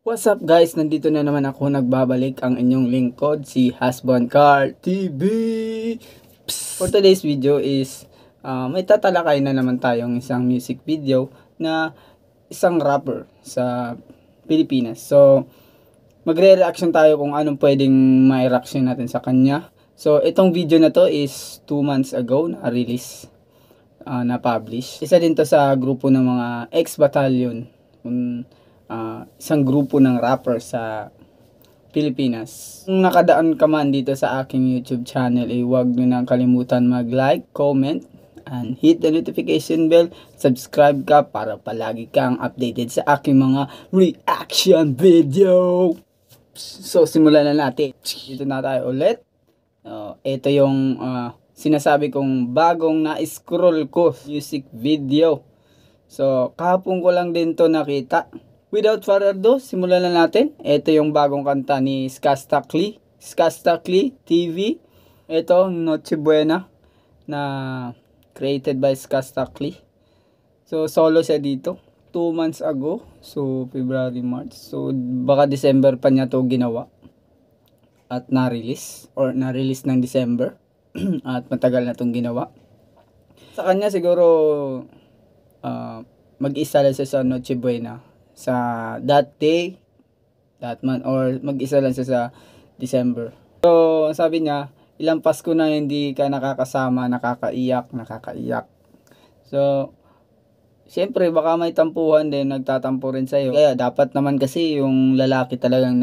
What's up guys? Nandito na naman ako, nagbabalik ang inyong lingkod, si Hasbon Car TV. For today's video is may tatalakay na naman tayong isang music video na isang rapper sa Pilipinas. So magre-reaction tayo kung anong pwedeng ma-reaction natin sa kanya. So itong video na to is 2 months ago na release, na publish. Isa din to sa grupo ng mga ex-battalion, isang grupo ng rapper sa Pilipinas. Kung nakadaan ka man dito sa aking YouTube channel, huwag nyo nang kalimutan mag-like, comment, and hit the notification bell. Subscribe ka para palagi kang updated sa aking mga reaction video. So simulan na natin. Dito na tayo ulit. Ito yung sinasabi kong bagong na-scroll ko music video. So kahapon ko lang din to nakita. Without further ado, simulan na natin. Ito yung bagong kanta ni Skastakli TV. Ito, Noche Buena, na created by Skastakli. So, solo siya dito. 2 months ago. So, February, March. So, baka December pa niya to ginawa. At na-release. Or na-release ng December. At matagal na tong ginawa. Sa kanya siguro, mag-isa lang siya sa Noche Buena. Sa that day, that month, or mag-isa lang siya sa December. So, sabi niya, ilang Pasko na hindi ka nakakasama, nakakaiyak. So, siyempre, baka may tampuhan din, nagtatampo rin sa'yo. Kaya, dapat naman kasi yung lalaki talagang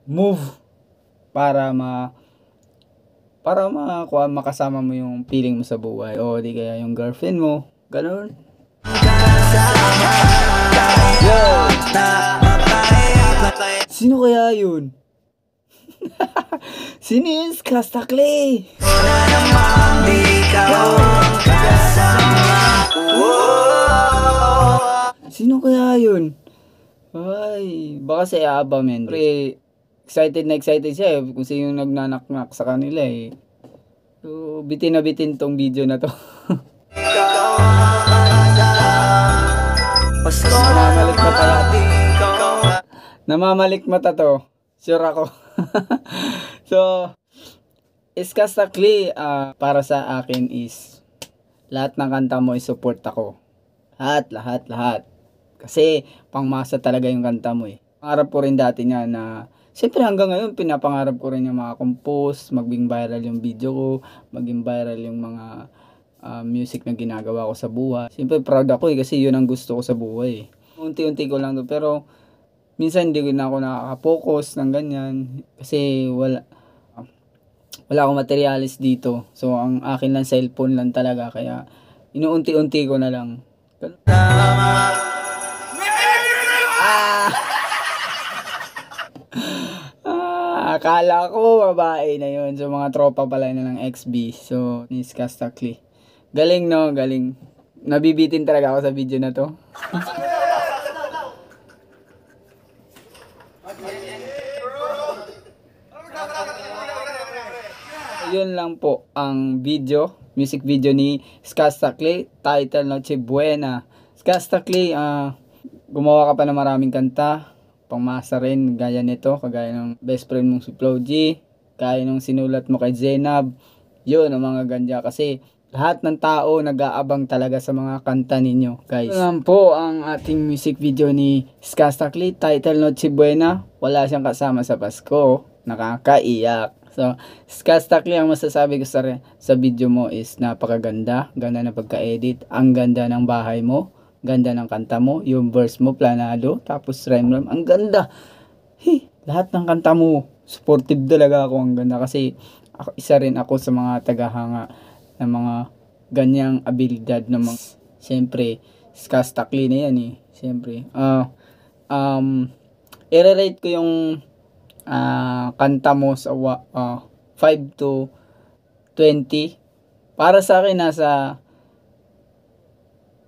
move para makasama mo yung feeling mo sa buhay. O, di kaya yung girlfriend mo, ganun. Sino kaya yun? Sino yun? Skastakli! Sino kaya yun? Ay, baka si Aba, men. Pero excited siya kung sino yung nagnanaknak sa kanila eh. So, bitin na bitin tong video na to. Namamalik mata to. Sure ako. So, Skastakli, para sa akin is lahat ng kanta mo i-support ako. Lahat. Kasi pangmasa talaga yung kanta mo eh. Pangarap ko rin dati niya na siyempre hanggang ngayon pinapangarap ko rin yung mga compose, maging viral yung video ko, maging viral yung mga music na ginagawa ko sa buhay. Siyempre proud ako eh, kasi yun ang gusto ko sa buhay. Unti-unti ko lang to, pero minsan hindi na ako nakaka-focus ng ganyan kasi wala akong materialis dito. So ang akin lang cellphone lang talaga, kaya inuunti-unti ko na lang. Akala ko babae na yun. So mga tropa pala na ng XB. So ni Skastakli. Galing no, galing. Nabibitin talaga ako sa video na to. Yun lang po ang video, music video ni Skastakli, title Noche Buena. Skastakli, gumawa ka pa ng maraming kanta, pangmasa rin, gaya nito, kagaya ng best friend mong si Flo G, kaya nung sinulat mo kay Zainab. Yun ang mga ganda, kasi lahat ng tao nag-aabang talaga sa mga kanta ninyo, guys. Yun po ang ating music video ni Skastakli, title Noche Buena. Wala siyang kasama sa Pasko, nakakaiyak. So, Skastakli, ang masasabi ko sa video mo is napakaganda. Ganda ng pagka-edit. Ang ganda ng bahay mo. Ganda ng kanta mo. Yung verse mo, planado. Tapos rhyme. Ang ganda. Lahat ng kanta mo, supportive talaga ako. Ang ganda. Kasi isa rin ako sa mga tagahanga ng mga ganyang abilidad ng mga, siyempre, Skastakli na yan eh. Siyempre. I-rate ko yung kanta mo sa 5 to 20. Para sa akin nasa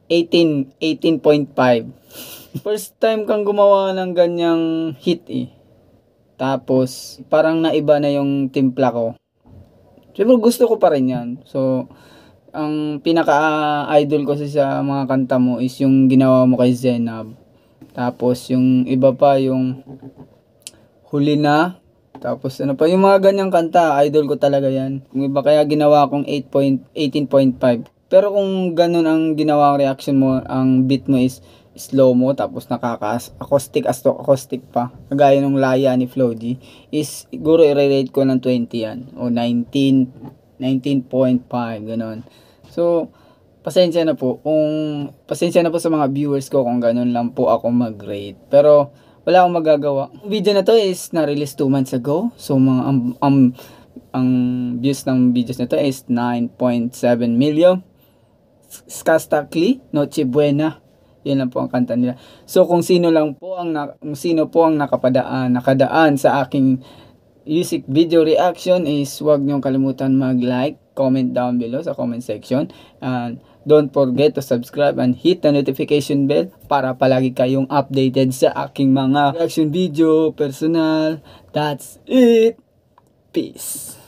18.5. First time kang gumawa ng ganyang hit eh. Tapos parang naiba na yung timpla ko. Siyempre gusto ko pa rin yan. So ang pinaka-idol ko sa mga kanta mo is yung ginawa mo kay Zainab. Tapos yung iba pa yung Huli Na. Tapos ano pa, yung mga ganyang kanta, idol ko talaga yan. Kung iba kaya ginawa kong 18.5. Pero kung ganun ang ginawa reaction mo, ang beat mo is slow mo, tapos acoustic pa, kagaya ng Laya ni Flo G, is siguro i-rate ko ng 20 yan, o 19.5, ganun. So, pasensya na po sa mga viewers ko kung ganun lang po ako mag-rate. Pero, wala akong magagawa. Ang video na to is na-release 2 months ago. So, ang views ng videos na to is 9.7 million. Skastakli, Noche Buena. Yan lang po ang kanta nila. So, kung sino po ang nakadaan sa aking music video reaction is huwag niyong kalimutan mag-like, comment down below sa comment section. And don't forget to subscribe and hit the notification bell para palagi kayong updated sa aking mga reaction video, personal. That's it. Peace.